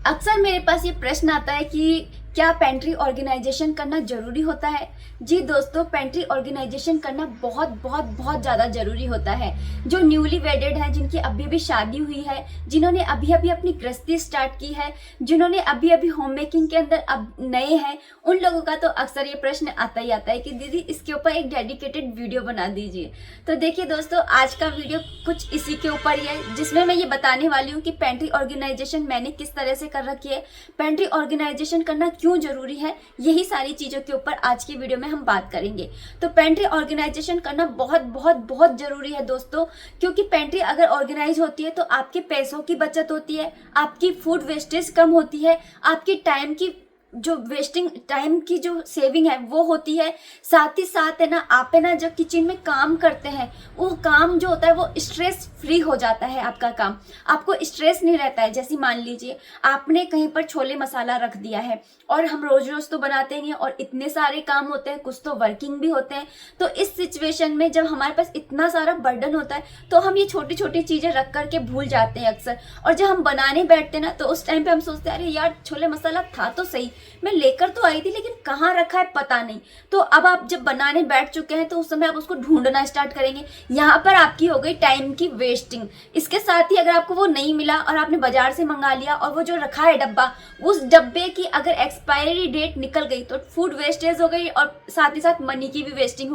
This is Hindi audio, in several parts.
अक्सर मेरे पास ये प्रश्न आता है कि क्या पेंट्री ऑर्गेनाइजेशन करना ज़रूरी होता है। जी दोस्तों, पेंट्री ऑर्गेनाइजेशन करना बहुत बहुत बहुत ज़्यादा ज़रूरी होता है। जो न्यूली वेडेड हैं, जिनकी अभी अभी शादी हुई है, जिन्होंने अभी अभी अपनी गृहस्थी स्टार्ट की है, जिन्होंने अभी अभी होम मेकिंग के अंदर अब नए हैं, उन लोगों का तो अक्सर ये प्रश्न आता ही आता है कि दीदी इसके ऊपर एक डेडिकेटेड वीडियो बना दीजिए। तो देखिए दोस्तों, आज का वीडियो कुछ इसी के ऊपर ही है, जिसमें मैं ये बताने वाली हूँ कि पेंट्री ऑर्गेनाइजेशन मैंने किस तरह से कर रखी है, पेंट्री ऑर्गेनाइजेशन करना क्यों जरूरी है। यही सारी चीज़ों के ऊपर आज की वीडियो में हम बात करेंगे। तो पेंट्री ऑर्गेनाइजेशन करना बहुत बहुत बहुत ज़रूरी है दोस्तों, क्योंकि पेंट्री अगर ऑर्गेनाइज होती है तो आपके पैसों की बचत होती है, आपकी फूड वेस्टेज कम होती है, आपकी टाइम की जो वेस्टिंग टाइम की जो सेविंग है वो होती है। साथ ही साथ है ना, आप है ना जब किचन में काम करते हैं, वो काम जो होता है वो स्ट्रेस फ्री हो जाता है। आपका काम, आपको स्ट्रेस नहीं रहता है। जैसे मान लीजिए आपने कहीं पर छोले मसाला रख दिया है, और हम रोज रोज तो बनाते नहीं, और इतने सारे काम होते हैं, कुछ तो वर्किंग भी होते हैं। तो इस सिचुएशन में जब हमारे पास इतना सारा बर्डन होता है तो हम ये छोटी छोटी चीजें रख करके भूल जाते हैं अक्सर। और जब हम बनाने बैठते हैं ना, तो उस टाइम पे हम सोचते हैं अरे यार, छोले मसाला था तो सही, मैं लेकर तो आई थी, लेकिन कहाँ रखा है पता नहीं। तो अब आप जब बनाने बैठ चुके हैं तो उस समय आप उसको ढूंढना स्टार्ट करेंगे। यहाँ पर आपकी हो गई टाइम की वेस्टिंग। इसके साथ ही अगर आपको वो नहीं मिला और आपने बाजार से मंगा लिया, और वो जो रखा है डब्बा, उस डब्बे की अगर एक्सपायरी डेट निकल गई तो फूड वेस्टेज हो गई, और साथ ही साथ मनी की भी वेस्टिंग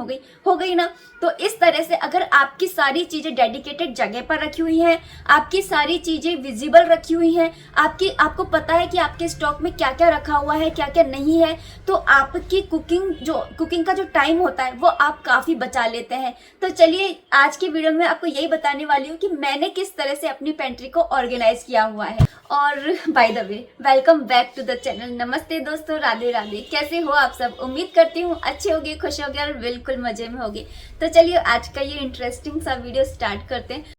हो गई ना। तो इस तरह से अगर आपकी सारी चीजें डेडिकेटेड जगह पर रखी हुई हैं, आपकी सारी चीजें विजिबल रखी हुई हैं, आपको पता है कि आपके स्टॉक में क्या क्या रखा हुआ है, क्या क्या नहीं है, तो आपकी कुकिंग का जो टाइम होता है वो आप काफी बचा लेते हैं। तो चलिए, आज की वीडियो में आपको यही बताने वाली हूँ कि मैंने किस तरह से अपनी पेंट्री को ऑर्गेनाइज किया हुआ है। और by the way, welcome back to the channel. नमस्ते दोस्तों, राधे राधे। कैसे हो आप सब? उम्मीद करती हूँ अच्छे होगे, खुश होगे और बिल्कुल मजे में होगे। तो चलिए, आज का ये इंटरेस्टिंग सा वीडियो स्टार्ट करते हैं।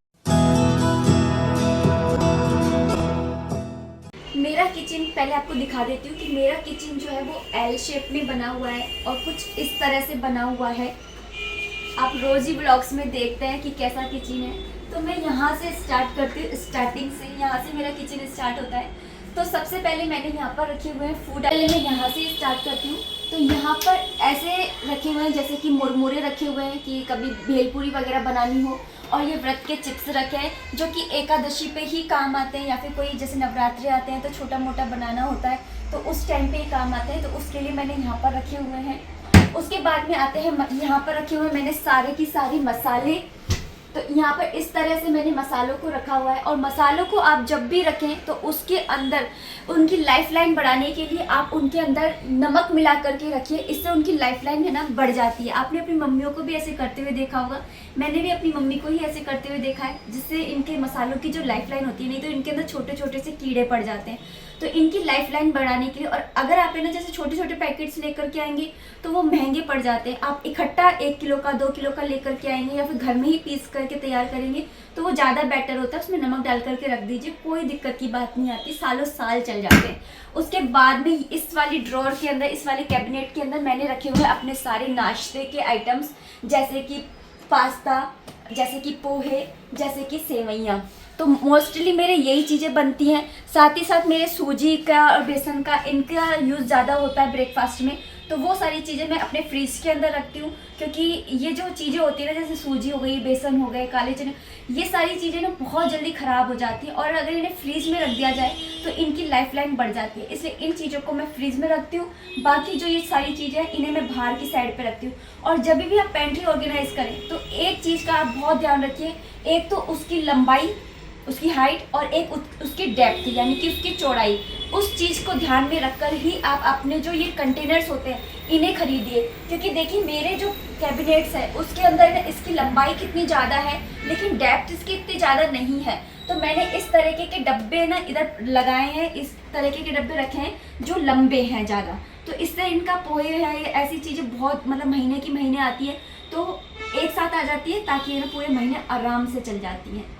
मेरा किचन पहले आपको दिखा देती हूँ कि मेरा किचन जो है वो एल शेप में बना हुआ है, और कुछ इस तरह से बना हुआ है। आप रोज ही ब्लॉग्स में देखते हैं कि कैसा किचन है। तो मैं यहाँ से स्टार्ट करती हूँ, स्टार्टिंग से यहाँ से मेरा किचन स्टार्ट होता है। तो सबसे पहले मैंने यहाँ पर रखे हुए हैं फूड। पहले मैं यहाँ से स्टार्ट करती हूँ। तो यहाँ पर ऐसे रखे हुए हैं जैसे कि मुरमुरे रखे हुए हैं कि कभी भेलपूरी वगैरह बनानी हो, और ये व्रत के चिप्स रखे हैं जो कि एकादशी पे ही काम आते हैं, या फिर कोई जैसे नवरात्रि आते हैं तो छोटा मोटा बनाना होता है तो उस टाइम पे ही काम आते हैं, तो उसके लिए मैंने यहाँ पर रखे हुए हैं। उसके बाद में आते हैं, यहाँ पर रखे हुए मैंने सारे की सारी मसाले। तो यहाँ पर इस तरह से मैंने मसालों को रखा हुआ है। और मसालों को आप जब भी रखें तो उसके अंदर उनकी लाइफ लाइन बढ़ाने के लिए आप उनके अंदर नमक मिला करके रखिए। इससे उनकी लाइफ लाइन है ना बढ़ जाती है। आपने अपनी मम्मियों को भी ऐसे करते हुए देखा होगा, मैंने भी अपनी मम्मी को ही ऐसे करते हुए देखा है, जिससे इनके मसालों की जो लाइफ लाइन होती है, नहीं तो इनके अंदर छोटे छोटे से कीड़े पड़ जाते हैं। तो इनकी लाइफ लाइन बढ़ाने के लिए, और अगर आप है ना जैसे छोटे छोटे पैकेट्स लेकर के आएंगे तो वो महंगे पड़ जाते हैं। आप इकट्ठा 1 किलो का 2 किलो का लेकर के आएंगे, या फिर घर में ही पीस करके तैयार करेंगे तो वो ज़्यादा बेटर होता है। उसमें नमक डाल करके रख दीजिए, कोई दिक्कत की बात नहीं आती, सालों साल चल जाते हैं। उसके बाद में इस वाली ड्रॉर के अंदर, इस वाले कैबिनेट के अंदर मैंने रखे हुए अपने सारे नाश्ते के आइटम्स, जैसे कि पास्ता, जैसे कि पोहे, जैसे कि सेवइयाँ। तो मोस्टली मेरे यही चीज़ें बनती हैं। साथ ही साथ मेरे सूजी का और बेसन का, इनका यूज़ ज़्यादा होता है ब्रेकफास्ट में। तो वो सारी चीज़ें मैं अपने फ्रीज के अंदर रखती हूँ, क्योंकि ये जो चीज़ें होती है ना, जैसे सूजी हो गई, बेसन हो गए, काले चने, ये सारी चीज़ें ना बहुत जल्दी ख़राब हो जाती हैं, और अगर इन्हें फ्रीज में रख दिया जाए तो इनकी लाइफ लाइन बढ़ जाती है। इसलिए इन चीज़ों को मैं फ्रीज में रखती हूँ। बाकी जो ये सारी चीज़ें हैं इन्हें मैं बाहर की साइड पर रखती हूँ। और जब भी आप पेंट्री ऑर्गेनाइज करें तो एक चीज़ का आप बहुत ध्यान रखिए, एक तो उसकी लंबाई, उसकी हाइट, और एक उसकी डेप्थ यानी कि उसकी चौड़ाई। उस चीज़ को ध्यान में रखकर ही आप अपने जो ये कंटेनर्स होते हैं इन्हें खरीदिए। क्योंकि देखिए, मेरे जो कैबिनेट्स है उसके अंदर ना इसकी लंबाई कितनी ज़्यादा है, लेकिन डेप्थ इसकी इतनी ज़्यादा नहीं है। तो मैंने इस तरीके के डब्बे ना इधर लगाए हैं, इस तरीके के डब्बे रखे हैं जो लंबे हैं ज़्यादा। तो इससे इनका पोहे है, ऐसी चीज़ें बहुत मतलब महीने की महीने आती है, तो एक साथ आ जाती है, ताकि ये ना पूरे महीने आराम से चल जाती हैं।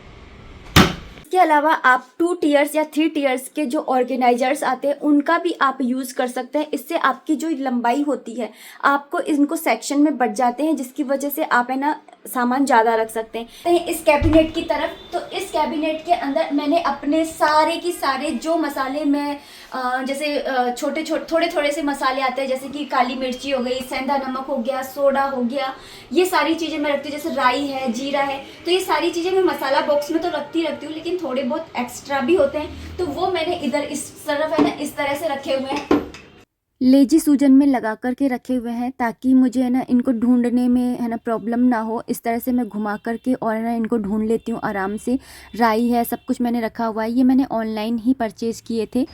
इसके अलावा आप 2 टीयर्स या 3 टीयर्स के जो ऑर्गेनाइजर्स आते हैं उनका भी आप यूज़ कर सकते हैं। इससे आपकी जो लंबाई होती है, आपको इनको सेक्शन में बट जाते हैं, जिसकी वजह से आप है ना सामान ज़्यादा रख सकते हैं। इस कैबिनेट की तरफ, तो इस कैबिनेट के अंदर मैंने अपने सारे की सारे जो मसाले मैं जैसे थोड़े थोड़े से मसाले आते हैं, जैसे कि काली मिर्ची हो गई, सेंधा नमक हो गया, सोडा हो गया, ये सारी चीज़ें मैं रखती हूँ। जैसे राई है, जीरा है, तो ये सारी चीज़ें मैं मसाला बॉक्स में तो रखती हूँ, लेकिन थोड़े बहुत एक्स्ट्रा भी होते हैं, तो वो मैंने इधर इस तरफ है ना इस तरह से रखे हुए हैं, लेजी सूजन में लगा करके रखे हुए हैं, ताकि मुझे है ना इनको ढूंढने में है ना प्रॉब्लम ना हो। इस तरह से मैं घुमा करके और है ना इनको ढूंढ लेती हूँ आराम से। राई है, सब कुछ मैंने रखा हुआ है, ये मैंने ऑनलाइन ही परचेज़ किए थे।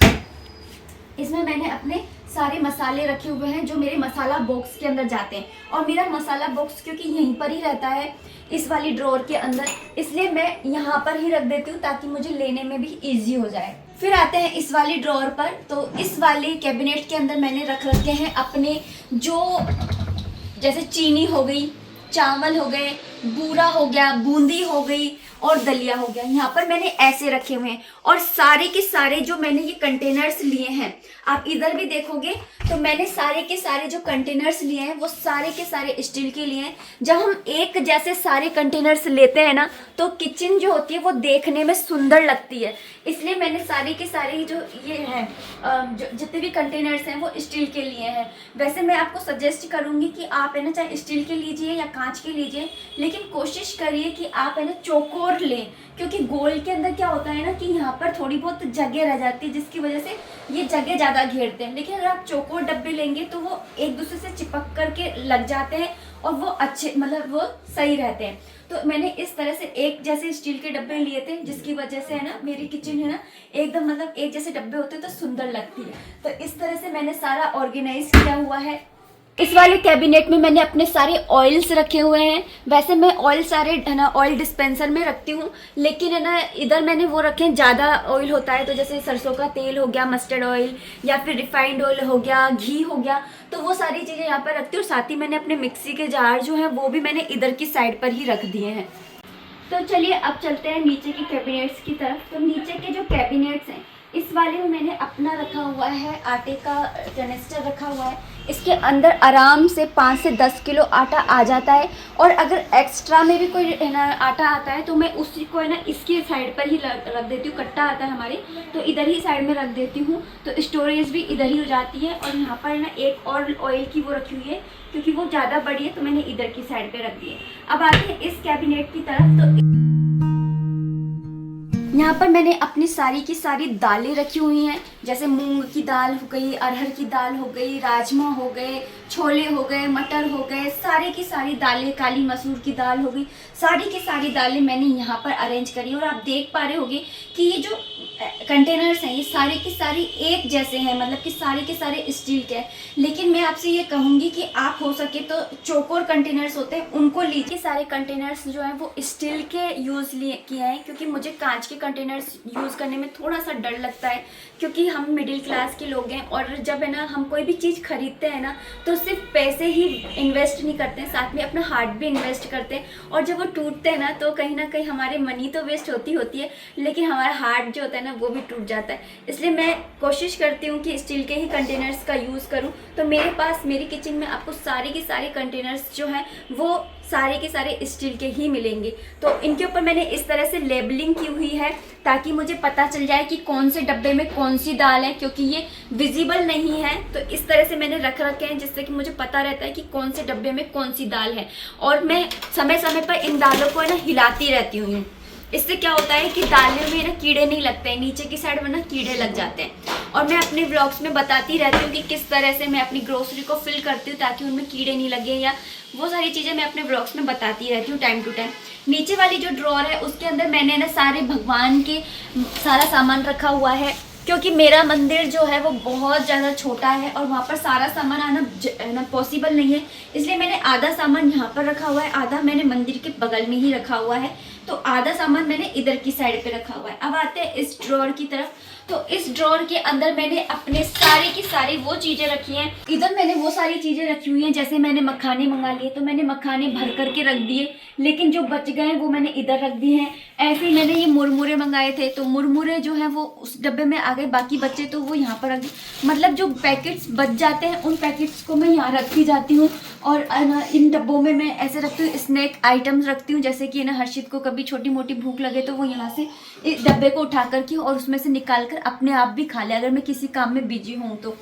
इसमें मैंने अपने सारे मसाले रखे हुए हैं जो मेरे मसाला बॉक्स के अंदर जाते हैं, और मेरा मसाला बॉक्स क्योंकि यहीं पर ही रहता है इस वाली ड्रॉअर के अंदर, इसलिए मैं यहाँ पर ही रख देती हूँ ताकि मुझे लेने में भी इजी हो जाए। फिर आते हैं इस वाली ड्रॉअर पर। तो इस वाले कैबिनेट के अंदर मैंने रख रखे हैं अपने जो जैसे चीनी हो गई, चावल हो गए, बूरा हो गया, बूंदी हो गई और दलिया हो गया, यहाँ पर मैंने ऐसे रखे हुए हैं। और सारे के सारे जो मैंने ये कंटेनर्स लिए हैं, आप इधर भी देखोगे तो मैंने सारे के सारे जो कंटेनर्स लिए हैं वो सारे के सारे स्टील के लिए हैं। जब हम एक जैसे सारे कंटेनर्स लेते हैं ना, तो किचन जो होती है वो देखने में सुंदर लगती है, इसलिए मैंने सारे के सारे जो ये हैं जितने भी कंटेनर्स हैं वो स्टील के लिए हैं। वैसे मैं आपको सजेस्ट करूँगी कि आप है ना चाहे स्टील के लीजिए या कांच के लीजिए, लेकिन कोशिश करिए कि आप है ना चौकोर लें, क्योंकि गोल के अंदर क्या होता है ना कि यहाँ पर थोड़ी बहुत जगह रह जाती है, जिसकी वजह से ये जगह ज़्यादा घेरते हैं। लेकिन अगर आप चौकोर डब्बे लेंगे तो वो एक दूसरे से चिपक करके लग जाते हैं और वो अच्छे मतलब वो सही रहते हैं। तो मैंने इस तरह से एक जैसे स्टील के डब्बे लिए थे, जिसकी वजह से है ना मेरी किचन है ना एकदम मतलब एक जैसे डब्बे होते हैं तो सुंदर लगती है। तो इस तरह से मैंने सारा ऑर्गेनाइज किया हुआ है। इस वाले कैबिनेट में मैंने अपने सारे ऑयल्स रखे हुए हैं। वैसे मैं ऑयल सारे है ना ऑयल डिस्पेंसर में रखती हूँ, लेकिन है ना इधर मैंने वो रखे हैं, ज़्यादा ऑयल होता है तो जैसे सरसों का तेल हो गया, मस्टर्ड ऑयल या फिर रिफाइंड ऑयल हो गया, घी हो गया, तो वो सारी चीज़ें यहाँ पर रखती हूँ। साथ ही मैंने अपने मिक्सी के जार जो हैं वो भी मैंने इधर की साइड पर ही रख दिए हैं। तो चलिए अब चलते हैं नीचे की कैबिनेट्स की तरफ। तो नीचे के जो कैबिनेट्स हैं, इस वाले में मैंने अपना रखा हुआ है आटे का कैनिस्टर रखा हुआ है। इसके अंदर आराम से 5 से 10 किलो आटा आ जाता है, और अगर एक्स्ट्रा में भी कोई है ना आटा आता है तो मैं उसी को है ना इसकी साइड पर ही रख देती हूँ। कट्टा आता है हमारे, तो इधर ही साइड में रख देती हूँ, तो स्टोरेज भी इधर ही हो जाती है। और यहाँ पर है ना एक और ऑयल की वो रखी हुई है, क्योंकि वो ज़्यादा बड़ी है तो मैंने इधर की साइड पर रख दी है। अब आते हैं इस कैबिनेट की तरफ। तो यहाँ पर मैंने अपनी सारी की सारी दालें रखी हुई हैं, जैसे मूंग की दाल हो गई, अरहर की दाल हो गई, राजमा हो गए, छोले हो गए, मटर हो गए, सारी की सारी दालें, काली मसूर की दाल हो गई, सारी की सारी दालें मैंने यहाँ पर अरेंज करी। और आप देख पा रहे होंगे कि ये जो कंटेनर्स हैं ये सारे के सारे एक जैसे हैं, मतलब कि सारे के सारे स्टील के हैं। लेकिन मैं आपसे ये कहूँगी कि आप हो सके तो चौकोर कंटेनर्स होते हैं उनको लीजिए। सारे कंटेनर्स जो हैं वो स्टील के यूज़ किए हैं, क्योंकि मुझे कांच के कंटेनर्स यूज़ करने में थोड़ा सा डर लगता है, क्योंकि हम मिडिल क्लास के लोग हैं, और जब है ना हम कोई भी चीज़ खरीदते हैं ना तो सिर्फ पैसे ही इन्वेस्ट नहीं करते हैं, साथ में अपना हार्ट भी इन्वेस्ट करते हैं। और जब वो टूटते हैं ना तो कहीं ना कहीं हमारी मनी तो वेस्ट होती है, लेकिन हमारा हार्ट जो होता है ना वो भी टूट जाता है। इसलिए मैं कोशिश करती हूँ कि स्टील के ही कंटेनर्स का यूज़ करूँ। तो मेरे पास मेरी किचन में आपको सारे के सारे कंटेनर्स जो हैं वो सारे के सारे स्टील के ही मिलेंगे। तो इनके ऊपर मैंने इस तरह से लेबलिंग की हुई है, ताकि मुझे पता चल जाए कि कौन से डब्बे में कौन सी दाल है, क्योंकि ये विजिबल नहीं है। तो इस तरह से मैंने रख रखे हैं, जिससे कि मुझे पता रहता है कि कौन से डब्बे में कौन सी दाल है। और मैं समय समय पर इन दालों को है ना हिलाती रहती हूँ। इससे क्या होता है कि दालों में ना कीड़े नहीं लगते हैं, नीचे की साइड में ना कीड़े लग जाते हैं। और मैं अपने व्लॉग्स में बताती रहती हूँ कि किस तरह से मैं अपनी ग्रोसरी को फिल करती हूँ ताकि उनमें कीड़े नहीं लगे, या वो सारी चीज़ें मैं अपने व्लॉग्स में बताती रहती हूँ टाइम टू टाइम। नीचे वाली जो ड्रॉअर है उसके अंदर मैंने ना सारे भगवान के सारा सामान रखा हुआ है, क्योंकि मेरा मंदिर जो है वो बहुत ज़्यादा छोटा है और वहाँ पर सारा सामान आना पॉसिबल नहीं है। इसलिए मैंने आधा सामान यहाँ पर रखा हुआ है, आधा मैंने मंदिर के बगल में ही रखा हुआ है। तो आधा सामान मैंने इधर की साइड पे रखा हुआ है। अब आते हैं इस ड्रॉअर की तरफ। तो इस ड्रॉर के अंदर मैंने अपने सारे की सारी वो चीज़ें रखी हैं। इधर मैंने वो सारी चीज़ें रखी हुई हैं, जैसे मैंने मखाने मंगा लिए तो मैंने मखाने भर करके रख दिए, लेकिन जो बच गए वो मैंने इधर रख दिए हैं। ऐसे ही मैंने ये मुरमुरे मंगाए थे तो मुरमुरे जो है वो उस डब्बे में आ गए, बाकी बच्चे तो वो यहाँ पर रख दिए। मतलब जो पैकेट्स बच जाते हैं उन पैकेट्स को मैं यहाँ रखती जाती हूँ। और इन डब्बों में मैं ऐसे रखती हूँ, स्नैक आइटम्स रखती हूँ, जैसे कि ना हर्षित को कभी छोटी मोटी भूख लगे तो वो यहाँ से इस डब्बे को उठा करके और उसमें से निकाल कर अपने आप भी खा ले, अगर मैं किसी काम में बिजी हूँ तो।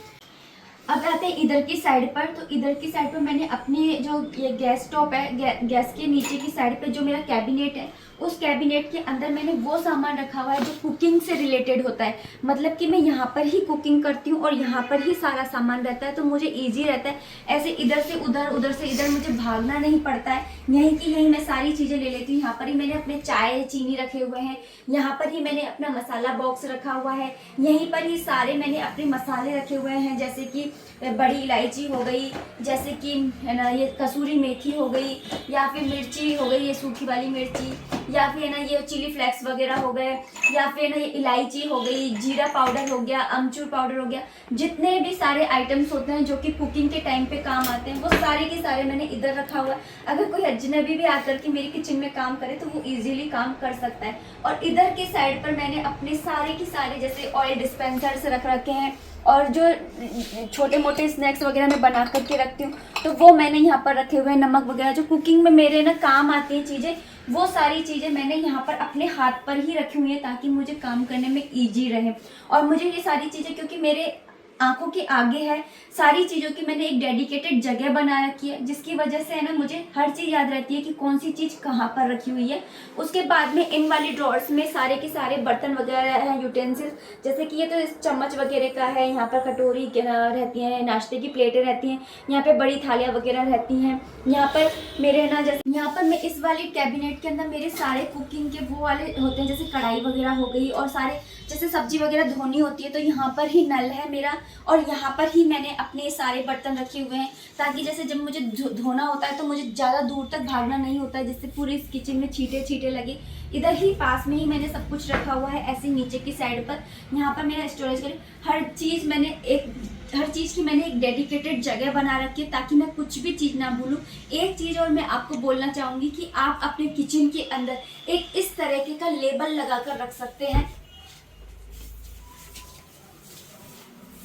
अब आते हैं इधर की साइड पर। तो इधर की साइड पर मैंने अपने जो ये गैस स्टॉप है, गैस के नीचे की साइड पे जो मेरा कैबिनेट है, उस कैबिनेट के अंदर मैंने वो सामान रखा हुआ है जो कुकिंग से रिलेटेड होता है। मतलब कि मैं यहाँ पर ही कुकिंग करती हूँ और यहाँ पर ही सारा सामान रहता है, तो मुझे ईजी रहता है। ऐसे इधर से उधर, उधर से इधर मुझे भागना नहीं पड़ता है। यहीं की यहीं मैं सारी चीज़ें ले लेती हूँ। यहाँ पर ही मैंने अपने चाय चीनी रखे हुए हैं, यहाँ पर ही मैंने अपना मसाला बॉक्स रखा हुआ है, यहीं पर ही सारे मैंने अपने मसाले रखे हुए हैं, जैसे कि बड़ी इलायची हो गई, जैसे कि है ना ये कसूरी मेथी हो गई, या फिर मिर्ची हो गई, ये सूखी वाली मिर्ची, या फिर है ना ये चिली फ्लेक्स वगैरह हो गए, या फिर ना ये इलायची हो गई, जीरा पाउडर हो गया, अमचूर पाउडर हो गया। जितने भी सारे आइटम्स होते हैं जो कि कुकिंग के टाइम पे काम आते हैं, वो सारे के सारे मैंने इधर रखा हुआ है। अगर कोई अजनबी भी आकर के मेरी किचन में काम करे तो वो इजीली काम कर सकता है। और इधर की साइड पर मैंने अपने सारे के सारे जैसे ऑयल डिस्पेंसर्स रख रखे हैं, और जो छोटे मोटे स्नैक्स वगैरह मैं बना करके रखती हूँ तो वो मैंने यहाँ पर रखे हुए हैं। नमक वगैरह जो कुकिंग में मेरे ना काम आती हैं चीज़ें, वो सारी चीज़ें मैंने यहाँ पर अपने हाथ पर ही रखी हुई हैं, ताकि मुझे काम करने में ईजी रहे। और मुझे ये सारी चीज़ें क्योंकि मेरे आंखों के आगे है, सारी चीज़ों की मैंने एक डेडिकेटेड जगह बना रखी है, जिसकी वजह से है ना मुझे हर चीज़ याद रहती है कि कौन सी चीज़ कहाँ पर रखी हुई है। उसके बाद में इन वाली ड्रॉर्स में सारे के सारे बर्तन वगैरह हैं, यूटेंसिल्स, जैसे कि ये तो इस चम्मच वगैरह का है, यहाँ पर कटोरी रहती हैं, नाश्ते की प्लेटें रहती हैं, यहाँ पे बड़ी थालियाँ वगैरह रहती हैं। यहाँ पर मेरे ना जैसे यहाँ पर मैं इस वाली कैबिनेट के अंदर मेरे सारे कुकिंग के वो वाले होते हैं, जैसे कढ़ाई वगैरह हो गई, और सारे जैसे सब्जी वगैरह धोनी होती है तो यहाँ पर ही नल है मेरा, और यहाँ पर ही मैंने अपने सारे बर्तन रखे हुए हैं, ताकि जैसे जब मुझे धोना होता है तो मुझे ज़्यादा दूर तक भागना नहीं होता है, जिससे पूरे इस किचन में छींटे छींटे लगे। इधर ही पास में ही मैंने सब कुछ रखा हुआ है, ऐसे नीचे की साइड पर। यहाँ पर मेरा स्टोरेज कर हर चीज़ की मैंने एक डेडिकेटेड जगह बना रखी है, ताकि मैं कुछ भी चीज़ ना भूलूँ। एक चीज़ और मैं आपको बोलना चाहूँगी कि आप अपने किचन के अंदर एक इस तरीके का लेबल लगा कर रख सकते हैं।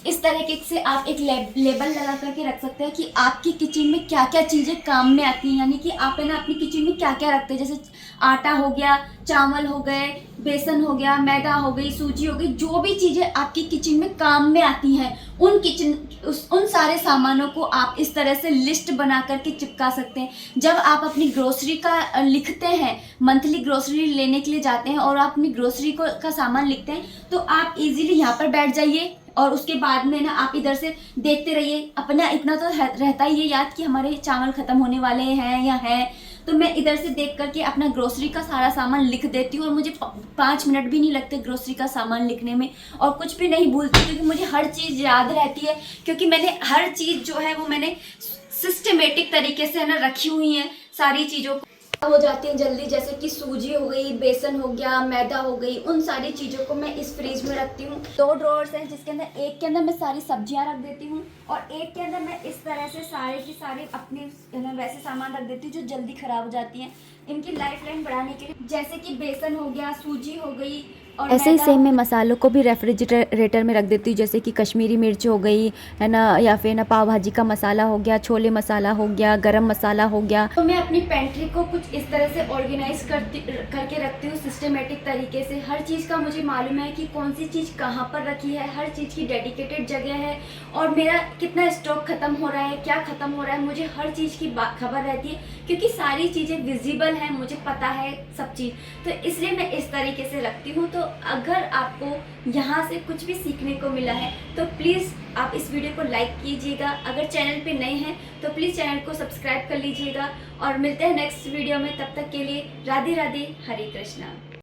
इस तरीके से आप एक लेबल लगा करके रख सकते हैं कि आपकी किचन में क्या क्या चीज़ें काम में आती हैं, यानी कि आप है ना अपनी किचन में क्या क्या रखते हैं। जैसे आटा हो गया, चावल हो गए, बेसन हो गया, मैदा हो गई, सूजी हो गई, जो भी चीज़ें आपकी किचन में काम में आती हैं, उन सारे सामानों को आप इस तरह से लिस्ट बना करके चिपका सकते हैं। जब आप अपनी ग्रोसरी का लिखते हैं, मंथली ग्रोसरी लेने के लिए जाते हैं और आप अपनी ग्रोसरी का सामान लिखते हैं, तो आप इजीली यहाँ पर बैठ जाइए और उसके बाद में ना आप इधर से देखते रहिए। अपना इतना तो रहता ही है याद कि हमारे चावल ख़त्म होने वाले हैं या हैं, तो मैं इधर से देख करके अपना ग्रोसरी का सारा सामान लिख देती हूँ, और मुझे 5 मिनट भी नहीं लगते ग्रोसरी का सामान लिखने में, और कुछ भी नहीं भूलती, क्योंकि मुझे हर चीज़ याद रहती है, क्योंकि मैंने हर चीज़ जो है वो मैंने सिस्टमेटिक तरीके से है ना रखी हुई है। सारी चीज़ों हो जाती हैं जल्दी, जैसे कि सूजी हो गई, बेसन हो गया, मैदा हो गई, उन सारी चीज़ों को मैं इस फ्रिज में रखती हूँ। 2 ड्रॉर्स हैं, जिसके अंदर एक के अंदर मैं सारी सब्जियाँ रख देती हूँ, और एक के अंदर मैं इस तरह से सारे के सारे अपने वैसे सामान रख देती हूँ जो जल्दी ख़राब हो जाती हैं। इनकी लाइफ लाइन बढ़ाने के लिए, जैसे कि बेसन हो गया, सूजी हो गई, और ऐसे ही सेम मैं मसालों को भी रेफ्रिजरेटर में रख देती हूँ, जैसे कि कश्मीरी मिर्च हो गई है ना, या फिर ना पाव भाजी का मसाला हो गया, छोले मसाला हो गया, गरम मसाला हो गया। तो मैं अपनी पेंट्री को कुछ इस तरह से ऑर्गेनाइज करके रखती हूँ सिस्टमेटिक तरीके से। हर चीज़ का मुझे मालूम है कि कौन सी चीज़ कहाँ पर रखी है, हर चीज़ की डेडिकेटेड जगह है, और मेरा कितना स्टॉक ख़त्म हो रहा है, क्या ख़त्म हो रहा है, मुझे हर चीज़ की खबर रहती है, क्योंकि सारी चीज़ें विजिबल हैं, मुझे पता है सब चीज़, तो इसलिए मैं इस तरीके से रखती हूँ। तो अगर आपको यहाँ से कुछ भी सीखने को मिला है तो प्लीज़ आप इस वीडियो को लाइक कीजिएगा। अगर चैनल पे नए हैं तो प्लीज़ चैनल को सब्सक्राइब कर लीजिएगा, और मिलते हैं नेक्स्ट वीडियो में। तब तक के लिए राधे राधे, हरे कृष्णा।